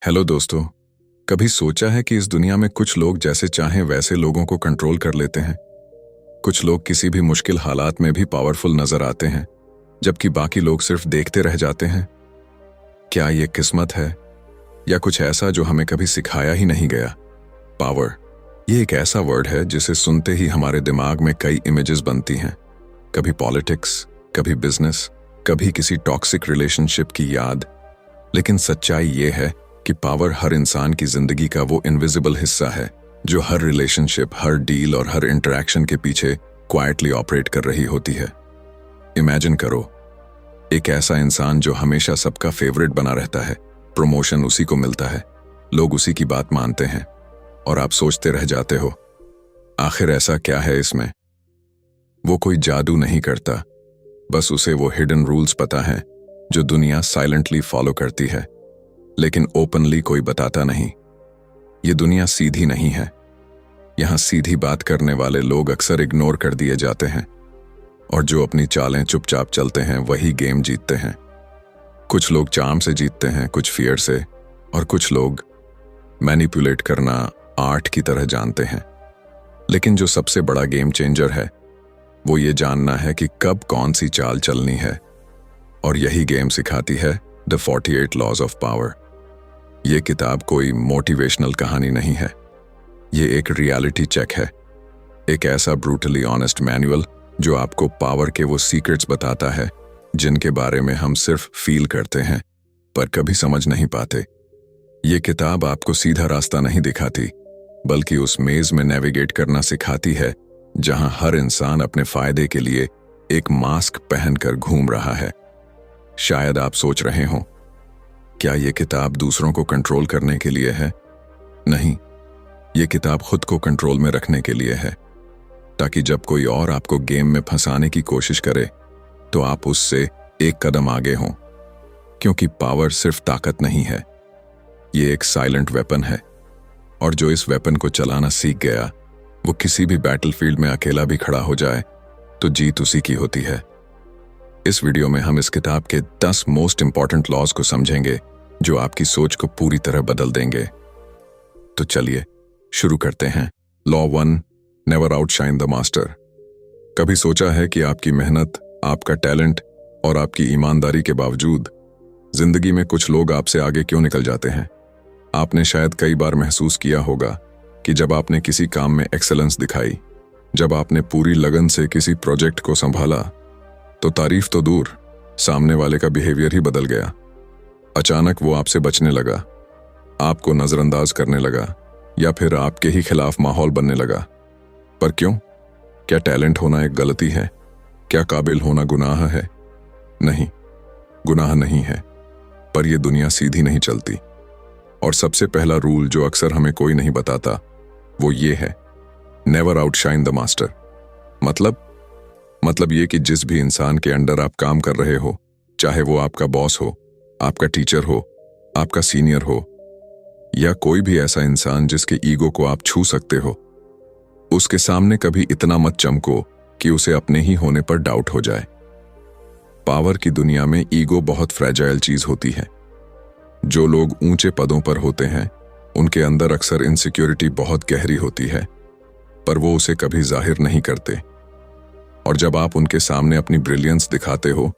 Hello दोस्तों। कभी सोचा है कि इस दुनिया में कुछ लोग जैसे चाहें वैसे लोगों को कंट्रोल कर लेते हैं। कुछ लोग किसी भी मुश्किल हालात में भी पावरफुल नजर आते हैं, जबकि बाकी लोग सिर्फ देखते रह जाते हैं। क्या ये किस्मत है या कुछ ऐसा जो हमें कभी सिखाया ही नहीं गया? पावर, ये एक ऐसा वर्ड है जिसे सुनते ही हमारे दिमाग में कई इमेजेस बनती हैं। कभी पॉलिटिक्स, कभी बिजनेस, कभी किसी टॉक्सिक रिलेशनशिप की याद। लेकिन सच्चाई ये है कि पावर हर इंसान की जिंदगी का वो इनविजिबल हिस्सा है जो हर रिलेशनशिप, हर डील और हर इंटरेक्शन के पीछे क्वाइटली ऑपरेट कर रही होती है। इमेजिन करो, एक ऐसा इंसान जो हमेशा सबका फेवरेट बना रहता है, प्रमोशन उसी को मिलता है, लोग उसी की बात मानते हैं, और आप सोचते रह जाते हो आखिर ऐसा क्या है इसमें। वो कोई जादू नहीं करता, बस उसे वो हिडन रूल्स पता है जो दुनिया साइलेंटली फॉलो करती है, लेकिन ओपनली कोई बताता नहीं। ये दुनिया सीधी नहीं है। यहां सीधी बात करने वाले लोग अक्सर इग्नोर कर दिए जाते हैं, और जो अपनी चालें चुपचाप चलते हैं वही गेम जीतते हैं। कुछ लोग चार्म से जीतते हैं, कुछ फियर से, और कुछ लोग मैनिपुलेट करना आर्ट की तरह जानते हैं। लेकिन जो सबसे बड़ा गेम चेंजर है वो ये जानना है कि कब कौन सी चाल चलनी है, और यही गेम सिखाती है द 48 लॉज ऑफ पावर। ये किताब कोई मोटिवेशनल कहानी नहीं है, ये एक रियलिटी चेक है, एक ऐसा ब्रूटली ऑनेस्ट मैनुअल जो आपको पावर के वो सीक्रेट्स बताता है जिनके बारे में हम सिर्फ फील करते हैं पर कभी समझ नहीं पाते। ये किताब आपको सीधा रास्ता नहीं दिखाती, बल्कि उस मेज में नेविगेट करना सिखाती है जहां हर इंसान अपने फायदे के लिए एक मास्क पहनकर घूम रहा है। शायद आप सोच रहे हों, क्या ये किताब दूसरों को कंट्रोल करने के लिए है? नहीं, ये किताब खुद को कंट्रोल में रखने के लिए है, ताकि जब कोई और आपको गेम में फंसाने की कोशिश करे तो आप उससे एक कदम आगे हों। क्योंकि पावर सिर्फ ताकत नहीं है, ये एक साइलेंट वेपन है, और जो इस वेपन को चलाना सीख गया वो किसी भी बैटलफील्ड में अकेला भी खड़ा हो जाए तो जीत उसी की होती है। इस वीडियो में हम इस किताब के 10 मोस्ट इंपॉर्टेंट लॉज को समझेंगे जो आपकी सोच को पूरी तरह बदल देंगे। तो चलिए शुरू करते हैं। Law 1, never outshine the master. कभी सोचा है कि आपकी मेहनत, आपका टैलेंट और आपकी ईमानदारी के बावजूद जिंदगी में कुछ लोग आपसे आगे क्यों निकल जाते हैं? आपने शायद कई बार महसूस किया होगा कि जब आपने किसी काम में एक्सेलेंस दिखाई, जब आपने पूरी लगन से किसी प्रोजेक्ट को संभाला, तो तारीफ तो दूर, सामने वाले का बिहेवियर ही बदल गया। अचानक वो आपसे बचने लगा, आपको नजरअंदाज करने लगा, या फिर आपके ही खिलाफ माहौल बनने लगा। पर क्यों? क्या टैलेंट होना एक गलती है? क्या काबिल होना गुनाह है? नहीं, गुनाह नहीं है, पर यह दुनिया सीधी नहीं चलती। और सबसे पहला रूल जो अक्सर हमें कोई नहीं बताता वो ये है, नेवर आउटशाइन द मास्टर। मतलब ये कि जिस भी इंसान के अंडर आप काम कर रहे हो, चाहे वो आपका बॉस हो, आपका टीचर हो, आपका सीनियर हो, या कोई भी ऐसा इंसान जिसके ईगो को आप छू सकते हो, उसके सामने कभी इतना मत चमको कि उसे अपने ही होने पर डाउट हो जाए। पावर की दुनिया में ईगो बहुत फ्रेजाइल चीज होती है। जो लोग ऊंचे पदों पर होते हैं उनके अंदर अक्सर इनसिक्योरिटी बहुत गहरी होती है, पर वो उसे कभी जाहिर नहीं करते। और जब आप उनके सामने अपनी ब्रिलियंस दिखाते हो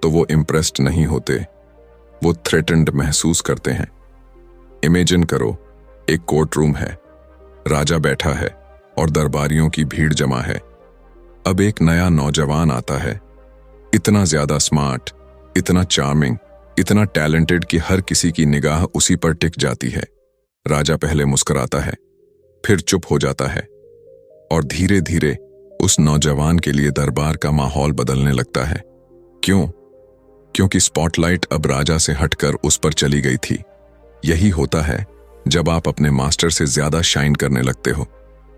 तो वो इम्प्रेस्ड नहीं होते, वो थ्रेटन्ड महसूस करते हैं। इमेजिन करो, एक कोर्ट रूम है, राजा बैठा है और दरबारियों की भीड़ जमा है। अब एक नया नौजवान आता है, इतना ज्यादा स्मार्ट, इतना चार्मिंग, इतना टैलेंटेड कि हर किसी की निगाह उसी पर टिक जाती है। राजा पहले मुस्कुराता है, फिर चुप हो जाता है, और धीरे धीरे उस नौजवान के लिए दरबार का माहौल बदलने लगता है। क्यों? क्योंकि स्पॉटलाइट अब राजा से हटकर उस पर चली गई थी। यही होता है जब आप अपने मास्टर से ज्यादा शाइन करने लगते हो,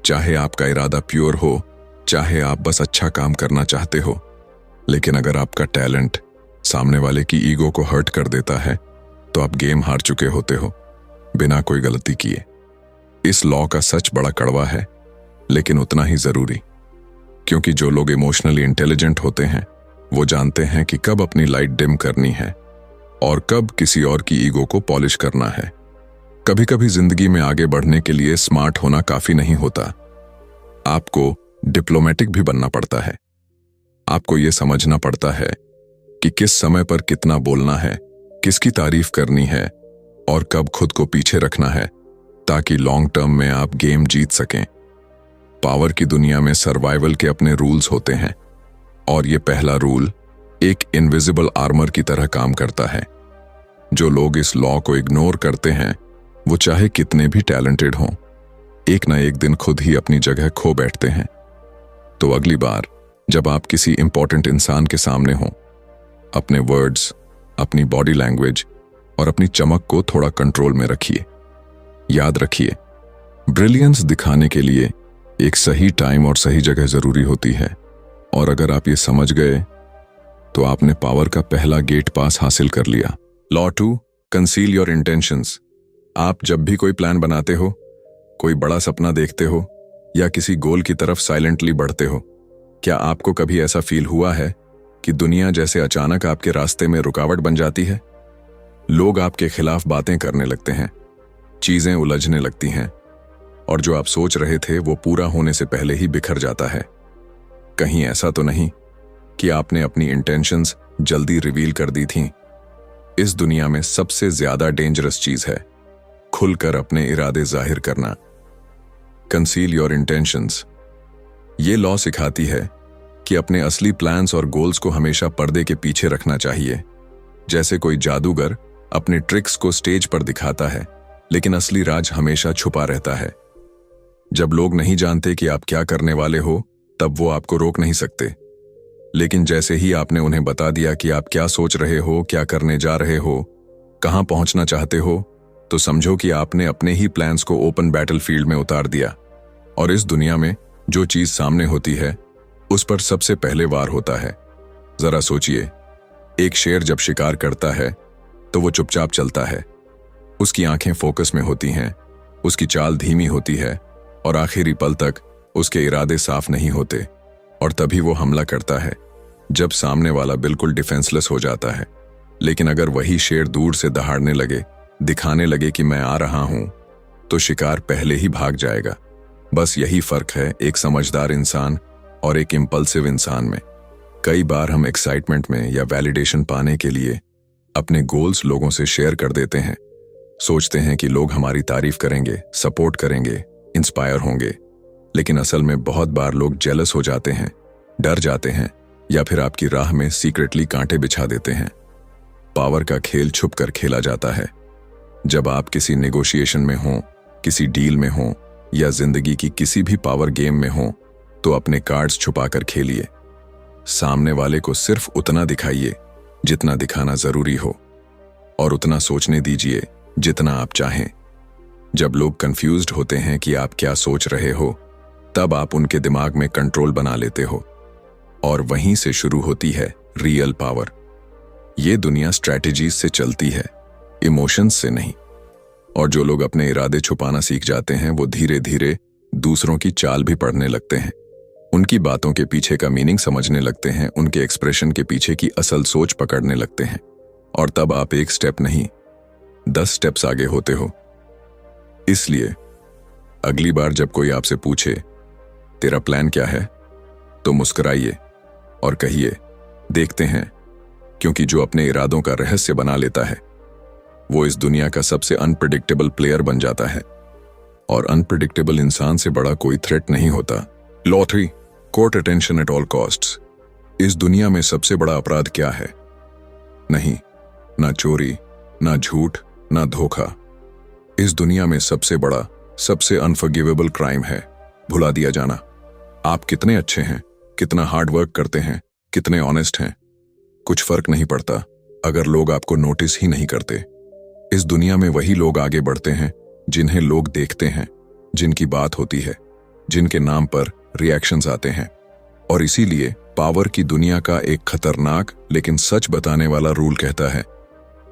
चाहे आपका इरादा प्योर हो, चाहे आप बस अच्छा काम करना चाहते हो। लेकिन अगर आपका टैलेंट सामने वाले की ईगो को हर्ट कर देता है तो आप गेम हार चुके होते हो, बिना कोई गलती किए। इस लॉ का सच बड़ा कड़वा है, लेकिन उतना ही जरूरी, क्योंकि जो लोग इमोशनली इंटेलिजेंट होते हैं वो जानते हैं कि कब अपनी लाइट डिम करनी है और कब किसी और की ईगो को पॉलिश करना है। कभी कभी जिंदगी में आगे बढ़ने के लिए स्मार्ट होना काफी नहीं होता। आपको डिप्लोमेटिक भी बनना पड़ता है। आपको यह समझना पड़ता है कि किस समय पर कितना बोलना है, किसकी तारीफ करनी है और कब खुद को पीछे रखना है, ताकि लॉन्ग टर्म में आप गेम जीत सकें। पावर की दुनिया में सर्वाइवल के अपने रूल्स होते हैं और ये पहला रूल एक इनविजिबल आर्मर की तरह काम करता है। जो लोग इस लॉ को इग्नोर करते हैं, वो चाहे कितने भी टैलेंटेड हों, एक ना एक दिन खुद ही अपनी जगह खो बैठते हैं। तो अगली बार जब आप किसी इंपॉर्टेंट इंसान के सामने हों, अपने वर्ड्स, अपनी बॉडी लैंग्वेज और अपनी चमक को थोड़ा कंट्रोल में रखिए। याद रखिए, ब्रिलियंस दिखाने के लिए एक सही टाइम और सही जगह जरूरी होती है, और अगर आप ये समझ गए तो आपने पावर का पहला गेट पास हासिल कर लिया। Law 2, conceal your intentions. आप जब भी कोई प्लान बनाते हो, कोई बड़ा सपना देखते हो या किसी गोल की तरफ साइलेंटली बढ़ते हो, क्या आपको कभी ऐसा फील हुआ है कि दुनिया जैसे अचानक आपके रास्ते में रुकावट बन जाती है? लोग आपके खिलाफ बातें करने लगते हैं, चीजें उलझने लगती हैं और जो आप सोच रहे थे वो पूरा होने से पहले ही बिखर जाता है। कहीं ऐसा तो नहीं कि आपने अपनी इंटेंशंस जल्दी रिवील कर दी थीं? इस दुनिया में सबसे ज्यादा डेंजरस चीज है खुलकर अपने इरादे जाहिर करना। Conceal your intentions. ये लॉ सिखाती है कि अपने असली प्लान्स और गोल्स को हमेशा पर्दे के पीछे रखना चाहिए। जैसे कोई जादूगर अपने ट्रिक्स को स्टेज पर दिखाता है, लेकिन असली राज हमेशा छुपा रहता है। जब लोग नहीं जानते कि आप क्या करने वाले हो, तब वो आपको रोक नहीं सकते। लेकिन जैसे ही आपने उन्हें बता दिया कि आप क्या सोच रहे हो, क्या करने जा रहे हो, कहां पहुंचना चाहते हो, तो समझो कि आपने अपने ही प्लान्स को ओपन बैटलफील्ड में उतार दिया। और इस दुनिया में जो चीज सामने होती है, उस पर सबसे पहले वार होता है। जरा सोचिए, एक शेर जब शिकार करता है तो वो चुपचाप चलता है। उसकी आंखें फोकस में होती हैं, उसकी चाल धीमी होती है और आखिरी पल तक उसके इरादे साफ नहीं होते, और तभी वो हमला करता है जब सामने वाला बिल्कुल डिफेंसलेस हो जाता है। लेकिन अगर वही शेर दूर से दहाड़ने लगे, दिखाने लगे कि मैं आ रहा हूं, तो शिकार पहले ही भाग जाएगा। बस यही फर्क है एक समझदार इंसान और एक इंपल्सिव इंसान में। कई बार हम एक्साइटमेंट में या वैलिडेशन पाने के लिए अपने गोल्स लोगों से शेयर कर देते हैं। सोचते हैं कि लोग हमारी तारीफ करेंगे, सपोर्ट करेंगे, इंस्पायर होंगे। लेकिन असल में बहुत बार लोग जेलस हो जाते हैं, डर जाते हैं या फिर आपकी राह में सीक्रेटली कांटे बिछा देते हैं। पावर का खेल छुप कर खेला जाता है। जब आप किसी नेगोशिएशन में हों, किसी डील में हों या जिंदगी की किसी भी पावर गेम में हों, तो अपने कार्ड्स छुपाकर खेलिए। सामने वाले को सिर्फ उतना दिखाइए जितना दिखाना जरूरी हो, और उतना सोचने दीजिए जितना आप चाहें। जब लोग कंफ्यूज्ड होते हैं कि आप क्या सोच रहे हो, तब आप उनके दिमाग में कंट्रोल बना लेते हो, और वहीं से शुरू होती है रियल पावर। ये दुनिया स्ट्रैटेजीज से चलती है, इमोशंस से नहीं। और जो लोग अपने इरादे छुपाना सीख जाते हैं, वो धीरे धीरे दूसरों की चाल भी पढ़ने लगते हैं, उनकी बातों के पीछे का मीनिंग समझने लगते हैं, उनके एक्सप्रेशन के पीछे की असल सोच पकड़ने लगते हैं। और तब आप एक स्टेप नहीं, 10 स्टेप्स आगे होते हो। इसलिए अगली बार जब कोई आपसे पूछे तेरा प्लान क्या है, तो मुस्कुराइए और कहिए देखते हैं, क्योंकि जो अपने इरादों का रहस्य बना लेता है, वो इस दुनिया का सबसे अनप्रेडिक्टेबल प्लेयर बन जाता है। और अनप्रेडिक्टेबल इंसान से बड़ा कोई थ्रेट नहीं होता। Law 3, court attention at all costs. इस दुनिया में सबसे बड़ा अपराध क्या है? नहीं, ना चोरी, ना झूठ, ना धोखा। इस दुनिया में सबसे बड़ा, सबसे अनफॉरगिवेबल क्राइम है भुला दिया जाना। आप कितने अच्छे हैं, कितना हार्ड वर्क करते हैं, कितने ऑनेस्ट हैं, कुछ फर्क नहीं पड़ता अगर लोग आपको नोटिस ही नहीं करते। इस दुनिया में वही लोग आगे बढ़ते हैं जिन्हें लोग देखते हैं, जिनकी बात होती है, जिनके नाम पर रिएक्शंस आते हैं। और इसीलिए पावर की दुनिया का एक खतरनाक लेकिन सच बताने वाला रूल कहता है,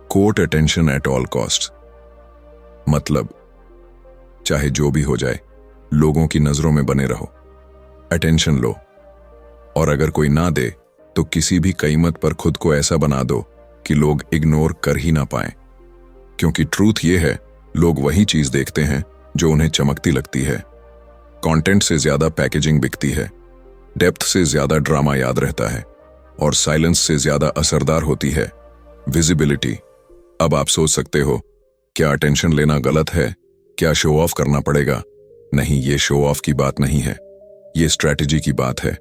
court attention at all cost. मतलब चाहे जो भी हो जाए, लोगों की नजरों में बने रहो, अटेंशन लो, और अगर कोई ना दे तो किसी भी कीमत पर खुद को ऐसा बना दो कि लोग इग्नोर कर ही ना पाएं। क्योंकि ट्रूथ ये है लोग वही चीज देखते हैं जो उन्हें चमकती लगती है। कंटेंट से ज्यादा पैकेजिंग बिकती है, डेप्थ से ज्यादा ड्रामा याद रहता है और साइलेंस से ज्यादा असरदार होती है विजिबिलिटी। अब आप सोच सकते हो, क्या अटेंशन लेना गलत है? क्या शो ऑफ करना पड़ेगा? नहीं, ये शो ऑफ की बात नहीं है, ये स्ट्रैटेजी की बात है।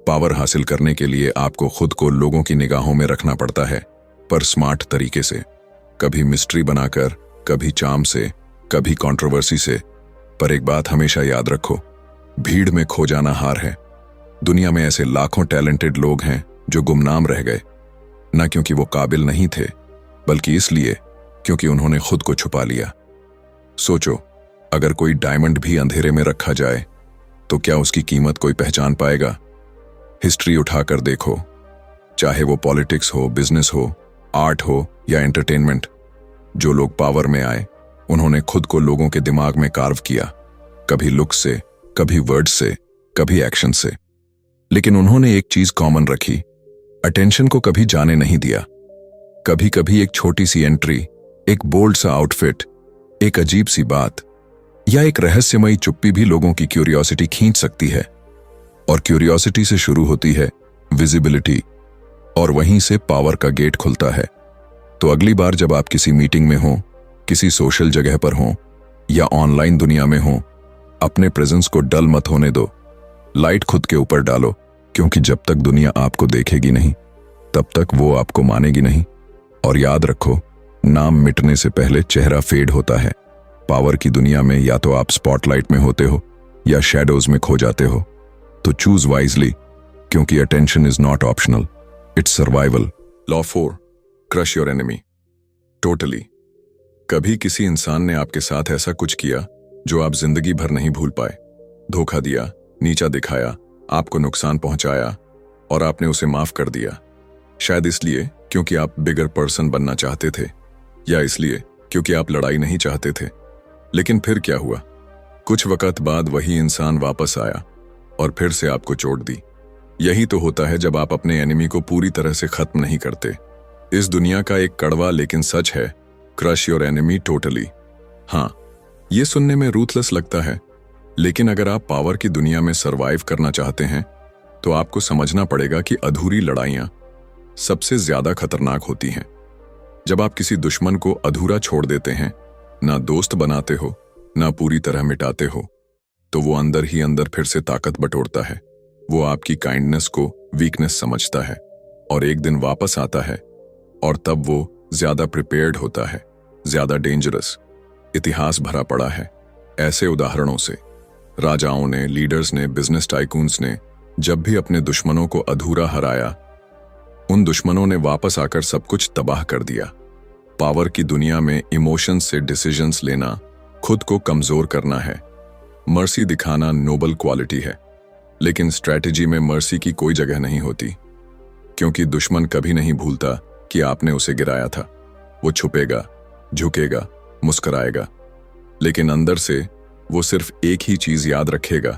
पावर हासिल करने के लिए आपको खुद को लोगों की निगाहों में रखना पड़ता है, पर स्मार्ट तरीके से। कभी मिस्ट्री बनाकर, कभी चार्म से, कभी कंट्रोवर्सी से। पर एक बात हमेशा याद रखो, भीड़ में खो जाना हार है। दुनिया में ऐसे लाखों टैलेंटेड लोग हैं जो गुमनाम रह गए, न क्योंकि वो काबिल नहीं थे, बल्कि इसलिए क्योंकि उन्होंने खुद को छुपा लिया। सोचो, अगर कोई डायमंड भी अंधेरे में रखा जाए तो क्या उसकी कीमत कोई पहचान पाएगा? हिस्ट्री उठाकर देखो, चाहे वो पॉलिटिक्स हो, बिजनेस हो, आर्ट हो या एंटरटेनमेंट, जो लोग पावर में आए उन्होंने खुद को लोगों के दिमाग में कार्व किया, कभी लुक से, कभी वर्ड से, कभी एक्शन से। लेकिन उन्होंने एक चीज कॉमन रखी, अटेंशन को कभी जाने नहीं दिया। कभी कभी एक छोटी सी एंट्री, एक बोल्ड सा आउटफिट, एक अजीब सी बात या एक रहस्यमयी चुप्पी भी लोगों की क्यूरियोसिटी खींच सकती है। और क्यूरियोसिटी से शुरू होती है विजिबिलिटी, और वहीं से पावर का गेट खुलता है। तो अगली बार जब आप किसी मीटिंग में हो, किसी सोशल जगह पर हो या ऑनलाइन दुनिया में हो, अपने प्रेजेंस को डल मत होने दो। लाइट खुद के ऊपर डालो, क्योंकि जब तक दुनिया आपको देखेगी नहीं, तब तक वो आपको मानेगी नहीं। और याद रखो, नाम मिटने से पहले चेहरा फेड होता है। पावर की दुनिया में या तो आप स्पॉटलाइट में होते हो या शैडोज में खो जाते हो। तो चूज वाइजली, क्योंकि attention is not optional, it's survival. Law 4, crush your enemy totally. कभी किसी इंसान ने आपके साथ ऐसा कुछ किया जो आप जिंदगी भर नहीं भूल पाए। धोखा दिया, नीचा दिखाया, आपको नुकसान पहुंचाया, और आपने उसे माफ कर दिया। शायद इसलिए क्योंकि आप बिगर पर्सन बनना चाहते थे, या इसलिए क्योंकि आप लड़ाई नहीं चाहते थे। लेकिन फिर क्या हुआ? कुछ वक्त बाद वही इंसान वापस आया और फिर से आपको चोट दी। यही तो होता है जब आप अपने एनिमी को पूरी तरह से खत्म नहीं करते। इस दुनिया का एक कड़वा लेकिन सच है, क्रश योर एनिमी टोटली। हाँ, ये सुनने में रूथलेस लगता है, लेकिन अगर आप पावर की दुनिया में सरवाइव करना चाहते हैं तो आपको समझना पड़ेगा कि अधूरी लड़ाइयां सबसे ज्यादा खतरनाक होती हैं। जब आप किसी दुश्मन को अधूरा छोड़ देते हैं, ना दोस्त बनाते हो, ना पूरी तरह मिटाते हो, तो वो अंदर ही अंदर फिर से ताकत बटोरता है। वो आपकी काइंडनेस को वीकनेस समझता है और एक दिन वापस आता है, और तब वो ज्यादा प्रिपेयर्ड होता है, ज्यादा डेंजरस। इतिहास भरा पड़ा है ऐसे उदाहरणों से। राजाओं ने, लीडर्स ने, बिजनेस टाइकून्स ने जब भी अपने दुश्मनों को अधूरा हराया, उन दुश्मनों ने वापस आकर सब कुछ तबाह कर दिया। पावर की दुनिया में इमोशंस से डिसीजंस लेना खुद को कमजोर करना है। मर्सी दिखाना नोबल क्वालिटी है, लेकिन स्ट्रैटेजी में मर्सी की कोई जगह नहीं होती, क्योंकि दुश्मन कभी नहीं भूलता कि आपने उसे गिराया था। वो छुपेगा, झुकेगा, मुस्कुराएगा, लेकिन अंदर से वो सिर्फ एक ही चीज याद रखेगा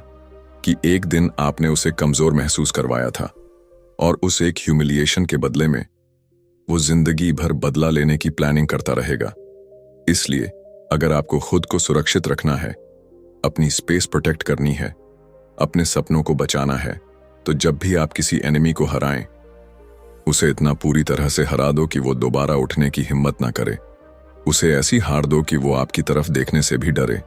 कि एक दिन आपने उसे कमजोर महसूस करवाया था, और उस एक ह्यूमिलिएशन के बदले में वो जिंदगी भर बदला लेने की प्लानिंग करता रहेगा। इसलिए अगर आपको खुद को सुरक्षित रखना है, अपनी स्पेस प्रोटेक्ट करनी है, अपने सपनों को बचाना है, तो जब भी आप किसी एनिमी को हराएं, उसे इतना पूरी तरह से हरा दो कि वो दोबारा उठने की हिम्मत ना करे। उसे ऐसी हार दो कि वो आपकी तरफ देखने से भी डरे।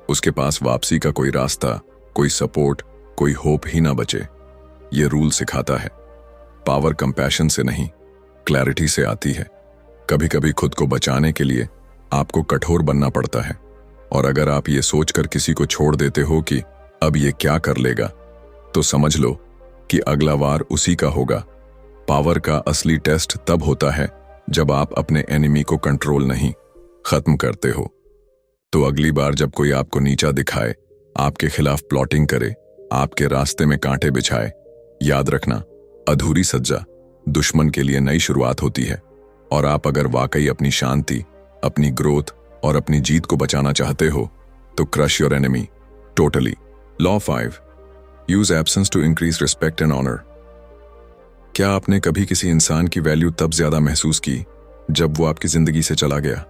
उसके पास वापसी का कोई रास्ता, कोई सपोर्ट, कोई होप ही ना बचे। ये रूल सिखाता है, पावर कंपैशन से नहीं, क्लैरिटी से आती है। कभी कभी खुद को बचाने के लिए आपको कठोर बनना पड़ता है, और अगर आप ये सोचकर किसी को छोड़ देते हो कि अब ये क्या कर लेगा, तो समझ लो कि अगला वार उसी का होगा। पावर का असली टेस्ट तब होता है जब आप अपने एनिमी को कंट्रोल नहीं, खत्म करते हो। तो अगली बार जब कोई आपको नीचा दिखाए, आपके खिलाफ प्लॉटिंग करे, आपके रास्ते में कांटे बिछाए, याद रखना, अधूरी सज्जा दुश्मन के लिए नई शुरुआत होती है। और आप अगर वाकई अपनी शांति, अपनी ग्रोथ और अपनी जीत को बचाना चाहते हो, तो crush your enemy totally. Law 5, use absence to increase respect and honour. क्या आपने कभी किसी इंसान की वैल्यू तब ज्यादा महसूस की जब वो आपकी जिंदगी से चला गया?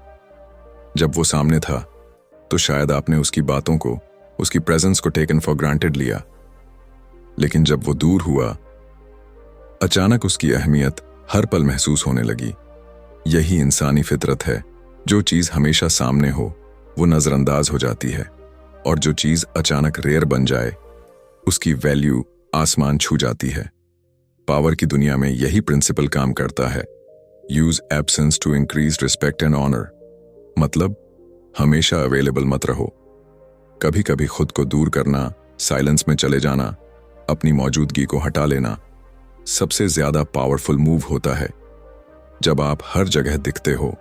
जब वो सामने था तो शायद आपने उसकी बातों को, उसकी प्रेजेंस को टेकन फॉर ग्रांटेड लिया। लेकिन जब वो दूर हुआ, अचानक उसकी अहमियत हर पल महसूस होने लगी। यही इंसानी फितरत है, जो चीज हमेशा सामने हो वो नजरअंदाज हो जाती है, और जो चीज अचानक रेयर बन जाए उसकी वैल्यू आसमान छू जाती है। पावर की दुनिया में यही प्रिंसिपल काम करता है। Use absence to increase respect and honour. मतलब हमेशा अवेलेबल मत रहो। कभी कभी खुद को दूर करना, साइलेंस में चले जाना, अपनी मौजूदगी को हटा लेना सबसे ज्यादा पावरफुल मूव होता है। जब आप हर जगह दिखते हो,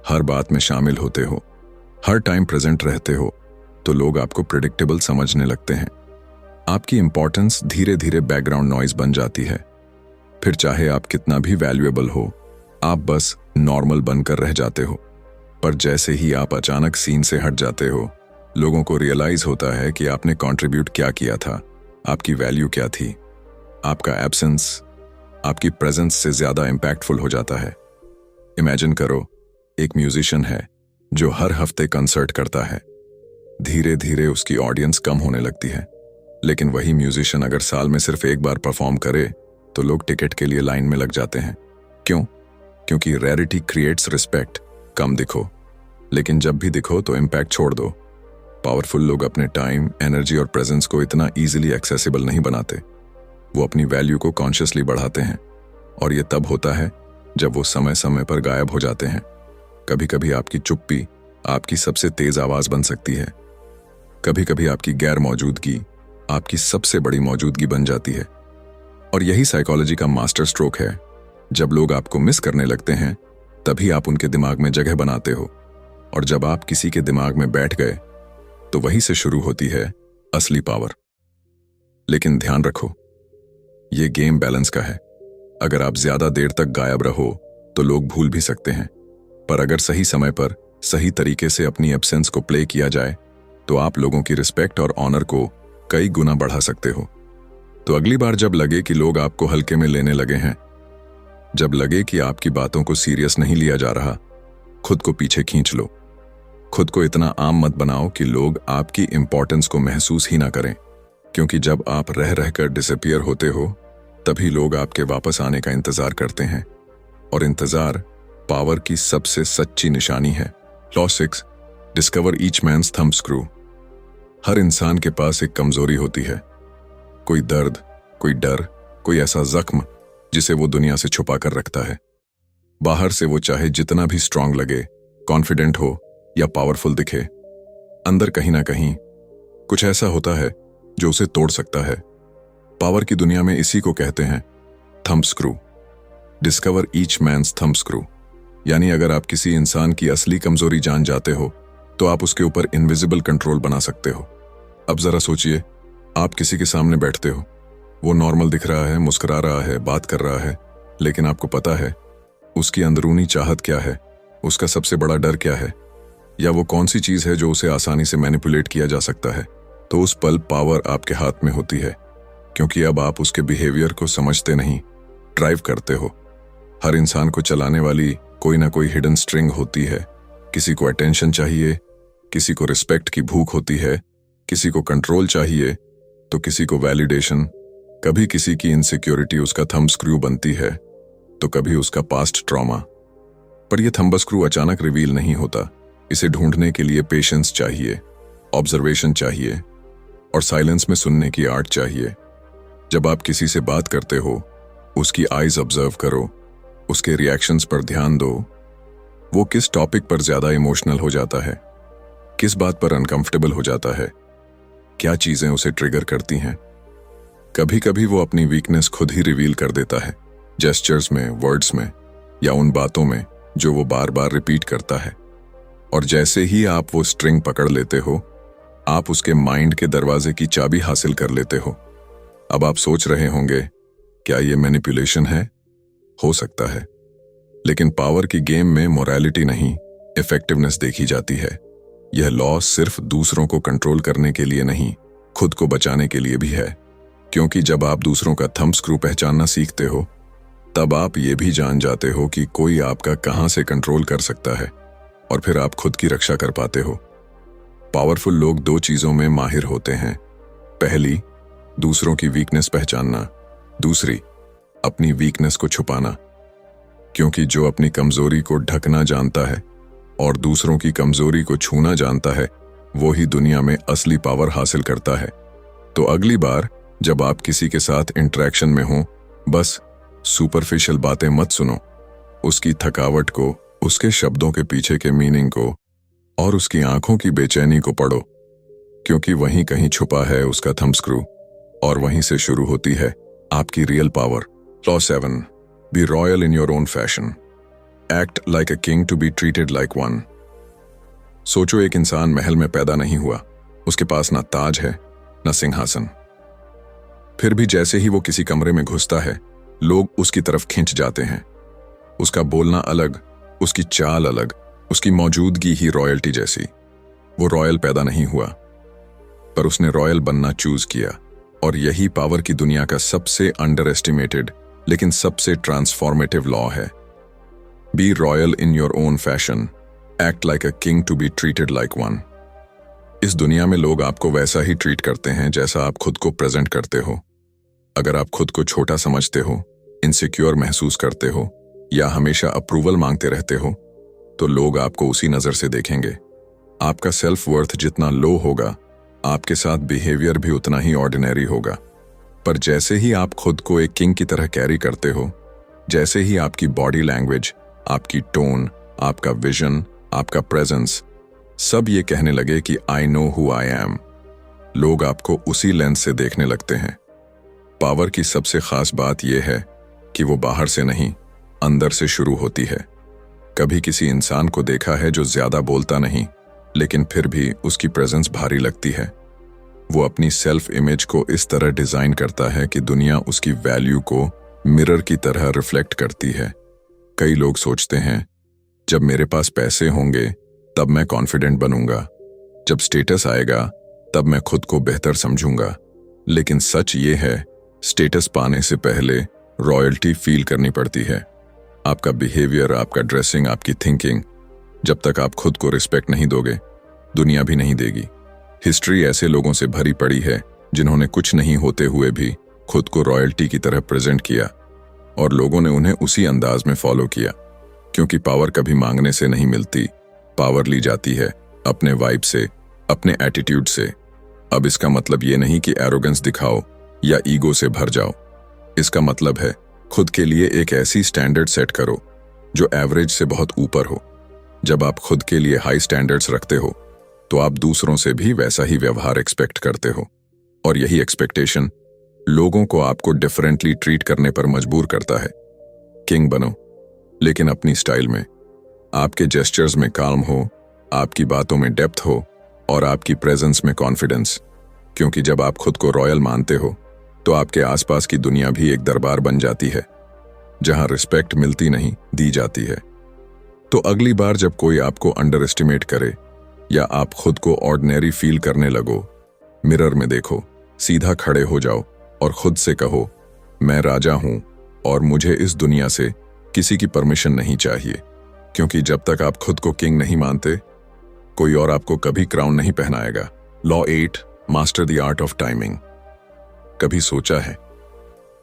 हर बात में शामिल होते हो, हर टाइम प्रेजेंट रहते हो, तो लोग आपको प्रिडिक्टेबल समझने लगते हैं। आपकी इंपॉर्टेंस धीरे धीरे बैकग्राउंड नॉइज बन जाती है। फिर चाहे आप कितना भी वैल्यूएबल हो, आप बस नॉर्मल बनकर रह जाते हो। पर जैसे ही आप अचानक सीन से हट जाते हो, लोगों को रियलाइज होता है कि आपने कंट्रीब्यूट क्या किया था, आपकी वैल्यू क्या थी। आपका एब्सेंस आपकी प्रेजेंस से ज्यादा इंपैक्टफुल हो जाता है। इमेजिन करो, एक म्यूजिशियन है जो हर हफ्ते कंसर्ट करता है। धीरे धीरे उसकी ऑडियंस कम होने लगती है, लेकिन वही म्यूजिशियन अगर साल में सिर्फ एक बार परफॉर्म करे तो लोग टिकट के लिए लाइन में लग जाते हैं। क्यों? क्योंकि रैरिटी क्रिएट्स रिस्पेक्ट। कम दिखो, लेकिन जब भी दिखो तो इम्पैक्ट छोड़ दो। पावरफुल लोग अपने टाइम, एनर्जी और प्रेजेंस को इतना इजीली एक्सेसिबल नहीं बनाते। वो अपनी वैल्यू को कॉन्शियसली बढ़ाते हैं, और ये तब होता है जब वो समय समय पर गायब हो जाते हैं। कभी कभी आपकी चुप्पी आपकी सबसे तेज आवाज बन सकती है। कभी कभी आपकी गैर मौजूदगी आपकी सबसे बड़ी मौजूदगी बन जाती है। और यही साइकोलॉजी का मास्टर स्ट्रोक है। जब लोग आपको मिस करने लगते हैं, तभी आप उनके दिमाग में जगह बनाते हो, और जब आप किसी के दिमाग में बैठ गए तो वहीं से शुरू होती है असली पावर। लेकिन ध्यान रखो, ये गेम बैलेंस का है। अगर आप ज्यादा देर तक गायब रहो तो लोग भूल भी सकते हैं, पर अगर सही समय पर सही तरीके से अपनी एब्सेंस को प्ले किया जाए तो आप लोगों की रिस्पेक्ट और ऑनर को कई गुना बढ़ा सकते हो। तो अगली बार जब लगे कि लोग आपको हल्के में लेने लगे हैं, जब लगे कि आपकी बातों को सीरियस नहीं लिया जा रहा, खुद को पीछे खींच लो। खुद को इतना आम मत बनाओ कि लोग आपकी इंपॉर्टेंस को महसूस ही ना करें, क्योंकि जब आप रह रहकर डिसअपीयर होते हो, तभी लोग आपके वापस आने का इंतजार करते हैं, और इंतजार पावर की सबसे सच्ची निशानी है। Law 6, discover each man's thumb screw. हर इंसान के पास एक कमजोरी होती है, कोई दर्द, कोई डर, कोई ऐसा जख्म जिसे वो दुनिया से छुपा कर रखता है। बाहर से वो चाहे जितना भी स्ट्रांग लगे, कॉन्फिडेंट हो या पावरफुल दिखे, अंदर कहीं ना कहीं कुछ ऐसा होता है जो उसे तोड़ सकता है। पावर की दुनिया में इसी को कहते हैं thumb screw. Discover each man's thumb screw, यानी अगर आप किसी इंसान की असली कमजोरी जान जाते हो तो आप उसके ऊपर इनविजिबल कंट्रोल बना सकते हो। अब जरा सोचिए, आप किसी के सामने बैठते हो, वो नॉर्मल दिख रहा है, मुस्कुरा रहा है, बात कर रहा है, लेकिन आपको पता है उसकी अंदरूनी चाहत क्या है, उसका सबसे बड़ा डर क्या है, या वो कौन सी चीज है जो उसे आसानी से मैनिपुलेट किया जा सकता है। तो उस पल पावर आपके हाथ में होती है, क्योंकि अब आप उसके बिहेवियर को समझते नहीं, ड्राइव करते हो। हर इंसान को चलाने वाली कोई ना कोई हिडन स्ट्रिंग होती है। किसी को अटेंशन चाहिए, किसी को रिस्पेक्ट की भूख होती है, किसी को कंट्रोल चाहिए, तो किसी को वैलिडेशन। कभी किसी की इनसिक्योरिटी उसका थंब स्क्रू बनती है, तो कभी उसका पास्ट ट्रॉमा। पर यह थंब स्क्रू अचानक रिवील नहीं होता। इसे ढूंढने के लिए पेशेंस चाहिए, ऑब्जर्वेशन चाहिए, और साइलेंस में सुनने की आर्ट चाहिए। जब आप किसी से बात करते हो, उसकी आईज ऑब्जर्व करो, उसके रिएक्शंस पर ध्यान दो। वो किस टॉपिक पर ज्यादा इमोशनल हो जाता है, किस बात पर अनकंफर्टेबल हो जाता है, क्या चीजें उसे ट्रिगर करती हैं। कभी कभी वो अपनी वीकनेस खुद ही रिवील कर देता है, जेस्चर्स में, वर्ड्स में, या उन बातों में जो वो बार बार रिपीट करता है। और जैसे ही आप वो स्ट्रिंग पकड़ लेते हो, आप उसके माइंड के दरवाजे की चाबी हासिल कर लेते हो। अब आप सोच रहे होंगे, क्या ये मैनिपुलेशन है? हो सकता है, लेकिन पावर की गेम में मोरालिटी नहीं, इफेक्टिवनेस देखी जाती है। यह लॉ सिर्फ दूसरों को कंट्रोल करने के लिए नहीं, खुद को बचाने के लिए भी है। क्योंकि जब आप दूसरों का थंब स्क्रू पहचानना सीखते हो, तब आप ये भी जान जाते हो कि कोई आपका कहां से कंट्रोल कर सकता है, और फिर आप खुद की रक्षा कर पाते हो। पावरफुल लोग दो चीजों में माहिर होते हैं। पहली, दूसरों की वीकनेस पहचानना। दूसरी, अपनी वीकनेस को छुपाना। क्योंकि जो अपनी कमजोरी को ढकना जानता है और दूसरों की कमजोरी को छूना जानता है, वो ही दुनिया में असली पावर हासिल करता है। तो अगली बार जब आप किसी के साथ इंटरेक्शन में हो, बस सुपरफिशियल बातें मत सुनो। उसकी थकावट को, उसके शब्दों के पीछे के मीनिंग को और उसकी आंखों की बेचैनी को पढ़ो, क्योंकि वहीं कहीं छुपा है उसका थंब स्क्रू और वहीं से शुरू होती है आपकी real power. Law 7, be royal in your own fashion, act like a king to be treated like one. सोचो, एक इंसान महल में पैदा नहीं हुआ, उसके पास ना ताज है ना सिंहासन। फिर भी जैसे ही वो किसी कमरे में घुसता है, लोग उसकी तरफ खिंच जाते हैं। उसका बोलना अलग, उसकी चाल अलग, उसकी मौजूदगी ही रॉयल्टी जैसी। वो रॉयल पैदा नहीं हुआ, पर उसने रॉयल बनना चूज किया। और यही पावर की दुनिया का सबसे अंडर एस्टिमेटेड लेकिन सबसे ट्रांसफॉर्मेटिव लॉ है। Be royal in your own fashion, act like a king to be treated like one. इस दुनिया में लोग आपको वैसा ही ट्रीट करते हैं जैसा आप खुद को प्रेजेंट करते हो। अगर आप खुद को छोटा समझते हो, इनसिक्योर महसूस करते हो या हमेशा अप्रूवल मांगते रहते हो, तो लोग आपको उसी नजर से देखेंगे। आपका सेल्फ वर्थ जितना लो होगा, आपके साथ बिहेवियर भी उतना ही ऑर्डिनरी होगा। पर जैसे ही आप खुद को एक किंग की तरह कैरी करते हो, जैसे ही आपकी बॉडी लैंग्वेज, आपकी टोन, आपका विजन, आपका प्रेजेंस, सब ये कहने लगे कि I know who I am, लोग आपको उसी लेंस से देखने लगते हैं। पावर की सबसे खास बात यह है कि वो बाहर से नहीं, अंदर से शुरू होती है। कभी किसी इंसान को देखा है जो ज्यादा बोलता नहीं, लेकिन फिर भी उसकी प्रेजेंस भारी लगती है। वो अपनी सेल्फ इमेज को इस तरह डिजाइन करता है कि दुनिया उसकी वैल्यू को मिरर की तरह रिफ्लेक्ट करती है। कई लोग सोचते हैं, जब मेरे पास पैसे होंगे तब मैं कॉन्फिडेंट बनूंगा, जब स्टेटस आएगा तब मैं खुद को बेहतर समझूंगा। लेकिन सच ये है, स्टेटस पाने से पहले रॉयल्टी फील करनी पड़ती है। आपका बिहेवियर, आपका ड्रेसिंग, आपकी थिंकिंग, जब तक आप खुद को रिस्पेक्ट नहीं दोगे, दुनिया भी नहीं देगी। हिस्ट्री ऐसे लोगों से भरी पड़ी है जिन्होंने कुछ नहीं होते हुए भी खुद को रॉयल्टी की तरह प्रेजेंट किया और लोगों ने उन्हें उसी अंदाज में फॉलो किया। क्योंकि पावर कभी मांगने से नहीं मिलती, पावर ली जाती है अपने वाइब से, अपने एटीट्यूड से। अब इसका मतलब ये नहीं कि एरोगेंस दिखाओ या ईगो से भर जाओ। इसका मतलब है खुद के लिए एक ऐसी स्टैंडर्ड सेट करो जो एवरेज से बहुत ऊपर हो। जब आप खुद के लिए हाई स्टैंडर्ड्स रखते हो, तो आप दूसरों से भी वैसा ही व्यवहार एक्सपेक्ट करते हो। और यही एक्सपेक्टेशन लोगों को आपको डिफरेंटली ट्रीट करने पर मजबूर करता है। किंग बनो, लेकिन अपनी स्टाइल में। आपके जेस्चर्स में काल्म हो, आपकी बातों में डेप्थ हो और आपकी प्रेजेंस में कॉन्फिडेंस। क्योंकि जब आप खुद को रॉयल मानते हो, तो आपके आसपास की दुनिया भी एक दरबार बन जाती है, जहां रिस्पेक्ट मिलती नहीं, दी जाती है। तो अगली बार जब कोई आपको अंडर एस्टिमेट करे या आप खुद को ऑर्डिनरी फील करने लगो, मिरर में देखो, सीधा खड़े हो जाओ और खुद से कहो, मैं राजा हूं और मुझे इस दुनिया से किसी की परमिशन नहीं चाहिए। क्योंकि जब तक आप खुद को किंग नहीं मानते, कोई और आपको कभी क्राउन नहीं पहनाएगा। Law 8, master the art of timing. कभी सोचा है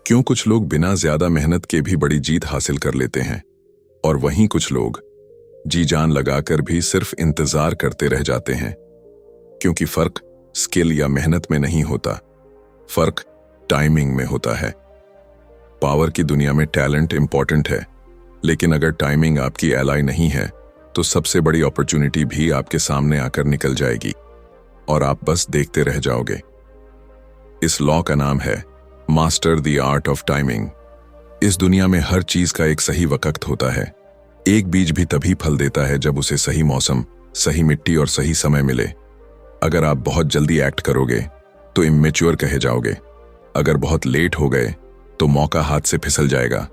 क्यों कुछ लोग बिना ज्यादा मेहनत के भी बड़ी जीत हासिल कर लेते हैं और वहीं कुछ लोग जी जान लगाकर भी सिर्फ इंतजार करते रह जाते हैं? क्योंकि फर्क स्किल या मेहनत में नहीं होता, फर्क टाइमिंग में होता है। पावर की दुनिया में टैलेंट इंपॉर्टेंट है, लेकिन अगर टाइमिंग आपकी एलाई नहीं है, तो सबसे बड़ी अपॉर्चुनिटी भी आपके सामने आकर निकल जाएगी और आप बस देखते रह जाओगे। इस लॉ का नाम है master the art of timing. इस दुनिया में हर चीज का एक सही वक्त होता है। एक बीज भी तभी फल देता है जब उसे सही मौसम, सही मिट्टी और सही समय मिले। अगर आप बहुत जल्दी एक्ट करोगे तो इमेच्योर कहे जाओगे। अगर बहुत लेट हो गए तो मौका हाथ से फिसल जाएगा।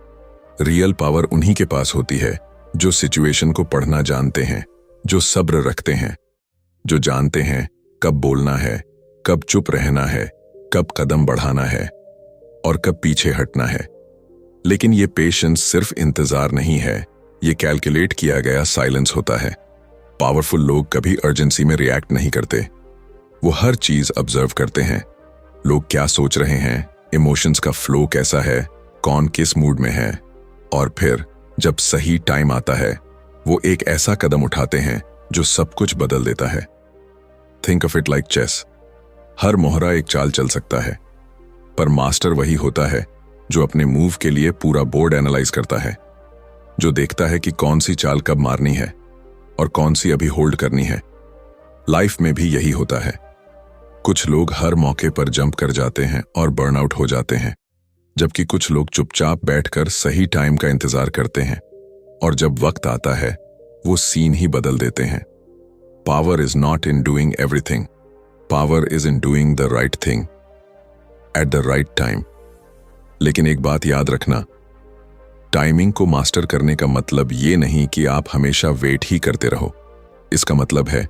रियल पावर उन्हीं के पास होती है जो सिचुएशन को पढ़ना जानते हैं, जो सब्र रखते हैं, जो जानते हैं कब बोलना है, कब चुप रहना है, कब कदम बढ़ाना है और कब पीछे हटना है। लेकिन ये पेशेंस सिर्फ इंतजार नहीं है, ये कैलकुलेट किया गया साइलेंस होता है। पावरफुल लोग कभी अर्जेंसी में रिएक्ट नहीं करते। वो हर चीज ऑब्जर्व करते हैं। लोग क्या सोच रहे हैं, इमोशंस का फ्लो कैसा है, कौन किस मूड में है, और फिर जब सही टाइम आता है वो एक ऐसा कदम उठाते हैं जो सब कुछ बदल देता है। Think of it like chess. हर मोहरा एक चाल चल सकता है, पर मास्टर वही होता है जो अपने मूव के लिए पूरा बोर्ड एनालाइज करता है, जो देखता है कि कौन सी चाल कब मारनी है और कौन सी अभी होल्ड करनी है। लाइफ में भी यही होता है। कुछ लोग हर मौके पर जंप कर जाते हैं और बर्नआउट हो जाते हैं, जबकि कुछ लोग चुपचाप बैठकर सही टाइम का इंतजार करते हैं और जब वक्त आता है वो सीन ही बदल देते हैं। Power is not in doing everything, power is in doing the right thing at the right time. लेकिन एक बात याद रखना, टाइमिंग को मास्टर करने का मतलब ये नहीं कि आप हमेशा वेट ही करते रहो। इसका मतलब है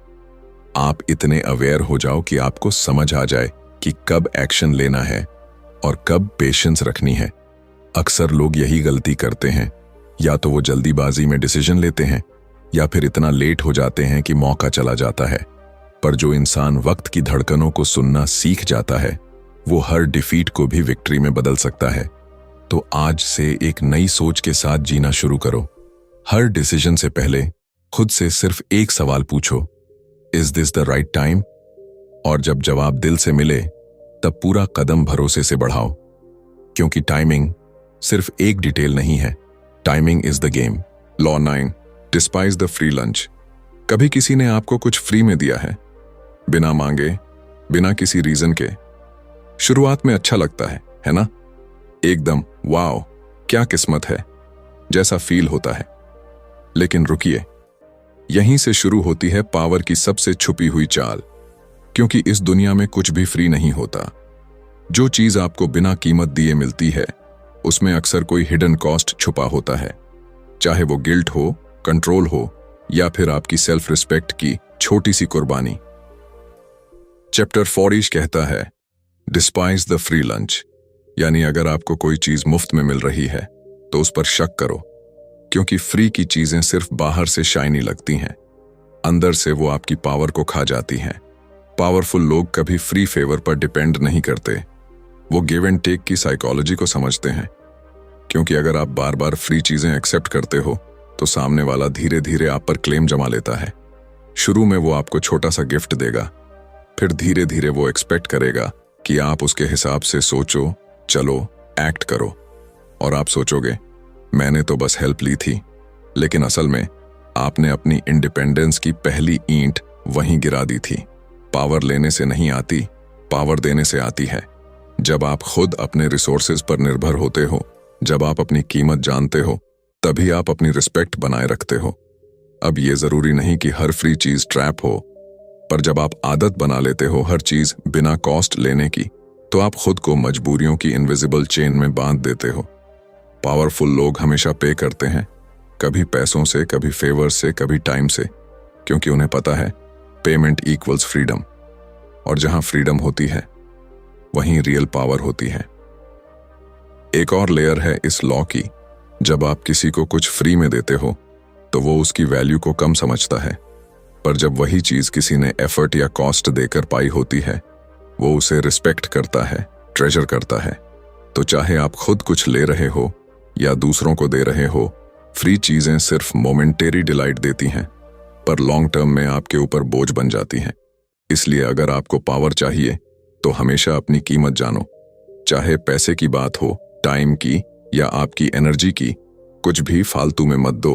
आप इतने अवेयर हो जाओ कि आपको समझ आ जाए कि कब एक्शन लेना है और कब पेशेंस रखनी है। अक्सर लोग यही गलती करते हैं, या तो वो जल्दीबाजी में डिसीजन लेते हैं या फिर इतना लेट हो जाते हैं कि मौका चला जाता है। पर जो इंसान वक्त की धड़कनों को सुनना सीख जाता है वो हर डिफीट को भी विक्ट्री में बदल सकता है। तो आज से एक नई सोच के साथ जीना शुरू करो। हर डिसीजन से पहले खुद से सिर्फ एक सवाल पूछो, is this the right time? और जब जवाब दिल से मिले तब पूरा कदम भरोसे से बढ़ाओ, क्योंकि टाइमिंग सिर्फ एक डिटेल नहीं है, timing is the game. Law 9, despise the free lunch. कभी किसी ने आपको कुछ फ्री में दिया है, बिना मांगे, बिना किसी रीजन के? शुरुआत में अच्छा लगता है ना? एकदम वाओ क्या किस्मत है जैसा फील होता है। लेकिन रुकिए, यहीं से शुरू होती है पावर की सबसे छुपी हुई चाल। क्योंकि इस दुनिया में कुछ भी फ्री नहीं होता। जो चीज आपको बिना कीमत दिए मिलती है उसमें अक्सर कोई हिडन कॉस्ट छुपा होता है, चाहे वो गिल्ट हो, कंट्रोल हो या फिर आपकी सेल्फ रिस्पेक्ट की छोटी सी कुर्बानी। चैप्टर 40 कहता है डिस्पाइज द फ्री लंच, यानी अगर आपको कोई चीज मुफ्त में मिल रही है तो उस पर शक करो, क्योंकि फ्री की चीजें सिर्फ बाहर से शाइनी लगती हैं, अंदर से वो आपकी पावर को खा जाती हैं। पावरफुल लोग कभी फ्री फेवर पर डिपेंड नहीं करते, वो गिव एंड टेक की साइकोलॉजी को समझते हैं। क्योंकि अगर आप बार बार फ्री चीजें एक्सेप्ट करते हो तो सामने वाला धीरे धीरे आप पर क्लेम जमा लेता है। शुरू में वो आपको छोटा सा गिफ्ट देगा, फिर धीरे धीरे वो एक्सपेक्ट करेगा कि आप उसके हिसाब से सोचो, चलो, एक्ट करो। और आप सोचोगे मैंने तो बस हेल्प ली थी, लेकिन असल में आपने अपनी इंडिपेंडेंस की पहली ईंट वहीं गिरा दी थी। पावर लेने से नहीं आती, पावर देने से आती है। जब आप खुद अपने रिसोर्सेज पर निर्भर होते हो, जब आप अपनी कीमत जानते हो, तभी आप अपनी रिस्पेक्ट बनाए रखते हो। अब ये जरूरी नहीं कि हर फ्री चीज ट्रैप हो, पर जब आप आदत बना लेते हो हर चीज बिना कॉस्ट लेने की, तो आप खुद को मजबूरियों की इनविजिबल चेन में बांध देते हो। पावरफुल लोग हमेशा पे करते हैं, कभी पैसों से, कभी फेवर से, कभी टाइम से, क्योंकि उन्हें पता है पेमेंट इक्वल्स फ्रीडम। और जहां फ्रीडम होती है वहीं रियल पावर होती है। एक और लेयर है इस लॉ की, जब आप किसी को कुछ फ्री में देते हो तो वो उसकी वैल्यू को कम समझता है, पर जब वही चीज किसी ने एफर्ट या कॉस्ट देकर पाई होती है वो उसे रिस्पेक्ट करता है, ट्रेजर करता है। तो चाहे आप खुद कुछ ले रहे हो या दूसरों को दे रहे हो, फ्री चीजें सिर्फ मोमेंटेरी डिलाइट देती हैं, पर लॉन्ग टर्म में आपके ऊपर बोझ बन जाती हैं। इसलिए अगर आपको पावर चाहिए तो हमेशा अपनी कीमत जानो, चाहे पैसे की बात हो, टाइम की या आपकी एनर्जी की। कुछ भी फालतू में मत दो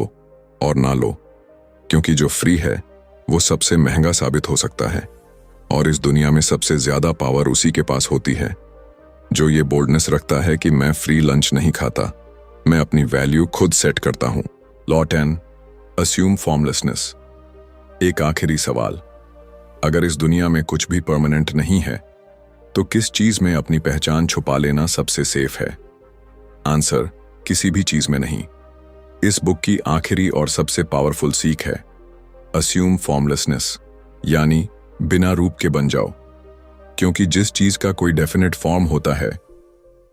और ना लो, क्योंकि जो फ्री है वो सबसे महंगा साबित हो सकता है। और इस दुनिया में सबसे ज्यादा पावर उसी के पास होती है जो ये बोल्डनेस रखता है कि मैं फ्री लंच नहीं खाता, मैं अपनी वैल्यू खुद सेट करता हूं। Law 10, assume formlessness. एक आखिरी सवाल, अगर इस दुनिया में कुछ भी परमानेंट नहीं है तो किस चीज में अपनी पहचान छुपा लेना सबसे सेफ है? आंसर, किसी भी चीज में नहीं। इस बुक की आखिरी और सबसे पावरफुल सीख है अस्यूम फॉर्मलेसनेस, यानी बिना रूप के बन जाओ। क्योंकि जिस चीज का कोई डेफिनेट फॉर्म होता है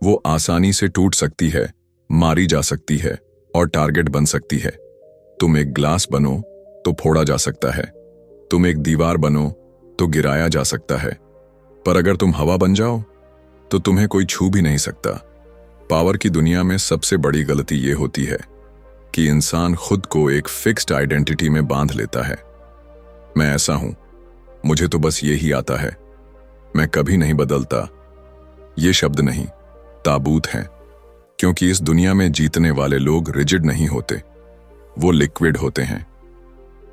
वो आसानी से टूट सकती है, मारी जा सकती है और टारगेट बन सकती है। तुम एक ग्लास बनो तो फोड़ा जा सकता है, तुम एक दीवार बनो तो गिराया जा सकता है, पर अगर तुम हवा बन जाओ तो तुम्हें कोई छू भी नहीं सकता। पावर की दुनिया में सबसे बड़ी गलती यह होती है कि इंसान खुद को एक फिक्स्ड आइडेंटिटी में बांध लेता है। मैं ऐसा हूं, मुझे तो बस यही आता है, मैं कभी नहीं बदलता। ये शब्द नहीं, ताबूत हैं, क्योंकि इस दुनिया में जीतने वाले लोग रिजिड नहीं होते, वो लिक्विड होते हैं।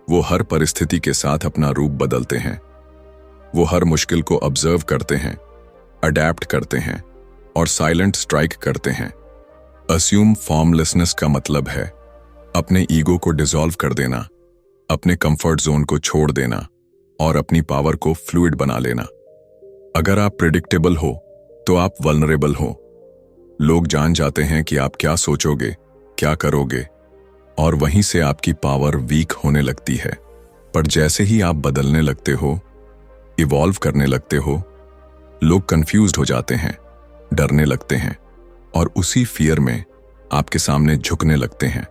वो हर परिस्थिति के साथ अपना रूप बदलते हैं। वो हर मुश्किल को ऑब्जर्व करते हैं, अडैप्ट करते हैं और साइलेंट स्ट्राइक करते हैं। अस्यूम फॉर्मलेसनेस का मतलब है अपने ईगो को डिसॉल्व कर देना, अपने कंफर्ट जोन को छोड़ देना और अपनी पावर को फ्लूइड बना लेना। अगर आप प्रिडिक्टेबल हो तो आप वल्नरेबल हो। लोग जान जाते हैं कि आप क्या सोचोगे, क्या करोगे, और वहीं से आपकी पावर वीक होने लगती है। पर जैसे ही आप बदलने लगते हो, इवॉल्व करने लगते हो, लोग कंफ्यूज्ड हो जाते हैं, डरने लगते हैं और उसी फियर में आपके सामने झुकने लगते हैं।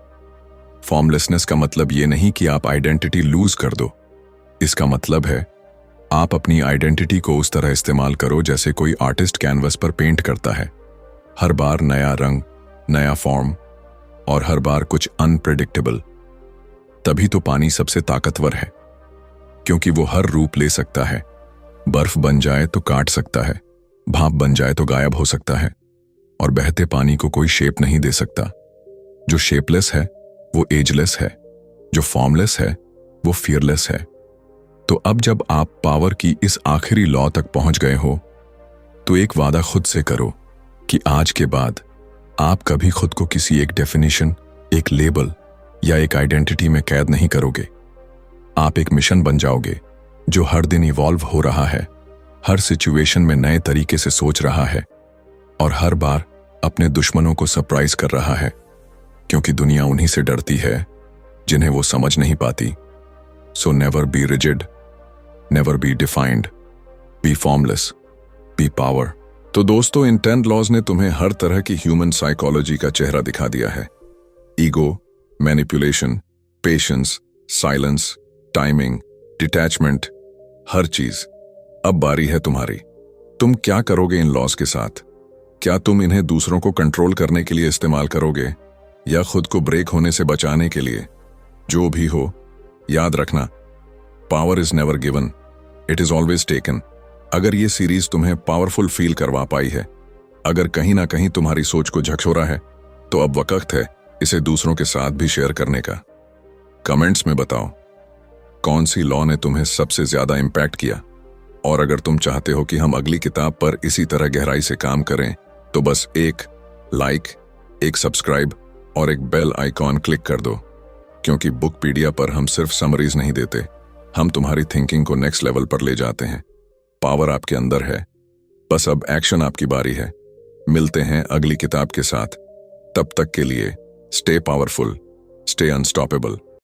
फॉर्मलेसनेस का मतलब ये नहीं कि आप आइडेंटिटी लूज कर दो। इसका मतलब है आप अपनी आइडेंटिटी को उस तरह इस्तेमाल करो जैसे कोई आर्टिस्ट कैनवस पर पेंट करता है। हर बार नया रंग, नया फॉर्म और हर बार कुछ अनप्रेडिक्टेबल। तभी तो पानी सबसे ताकतवर है, क्योंकि वो हर रूप ले सकता है। बर्फ बन जाए तो काट सकता है, भाप बन जाए तो गायब हो सकता है, और बहते पानी को कोई शेप नहीं दे सकता। जो शेपलेस है वो एजलेस है, जो फॉर्मलेस है वो फियरलेस है। तो अब जब आप पावर की इस आखिरी लॉ तक पहुंच गए हो, तो एक वादा खुद से करो कि आज के बाद आप कभी खुद को किसी एक डेफिनेशन, एक लेबल या एक आइडेंटिटी में कैद नहीं करोगे। आप एक मिशन बन जाओगे जो हर दिन इवॉल्व हो रहा है, हर सिचुएशन में नए तरीके से सोच रहा है और हर बार अपने दुश्मनों को सरप्राइज कर रहा है, क्योंकि दुनिया उन्हीं से डरती है जिन्हें वो समझ नहीं पाती। So never be rigid, never be defined, be formless, be power. तो दोस्तों, इन 10 लॉज ने तुम्हें हर तरह की ह्यूमन साइकोलॉजी का चेहरा दिखा दिया है। Ego, manipulation, patience, silence, timing, detachment, हर चीज। अब बारी है तुम्हारी। तुम क्या करोगे इन लॉज के साथ? क्या तुम इन्हें दूसरों को कंट्रोल करने के लिए इस्तेमाल करोगे या खुद को ब्रेक होने से बचाने के लिए? जो भी हो, याद रखना, power is never given, it is always taken. अगर ये सीरीज तुम्हें पावरफुल फील करवा पाई है, अगर कहीं ना कहीं तुम्हारी सोच को झकझोरा है, तो अब वक्त है इसे दूसरों के साथ भी शेयर करने का। कमेंट्स में बताओ कौन सी लॉ ने तुम्हें सबसे ज्यादा इंपैक्ट किया, और अगर तुम चाहते हो कि हम अगली किताब पर इसी तरह गहराई से काम करें, तो बस एक लाइक, एक सब्सक्राइब और एक बेल आइकॉन क्लिक कर दो, क्योंकि बुकपीडिया पर हम सिर्फ समरीज नहीं देते, हम तुम्हारी थिंकिंग को नेक्स्ट लेवल पर ले जाते हैं। पावर आपके अंदर है, बस अब एक्शन आपकी बारी है। मिलते हैं अगली किताब के साथ। तब तक के लिए स्टे पावरफुल, स्टे अनस्टॉपेबल।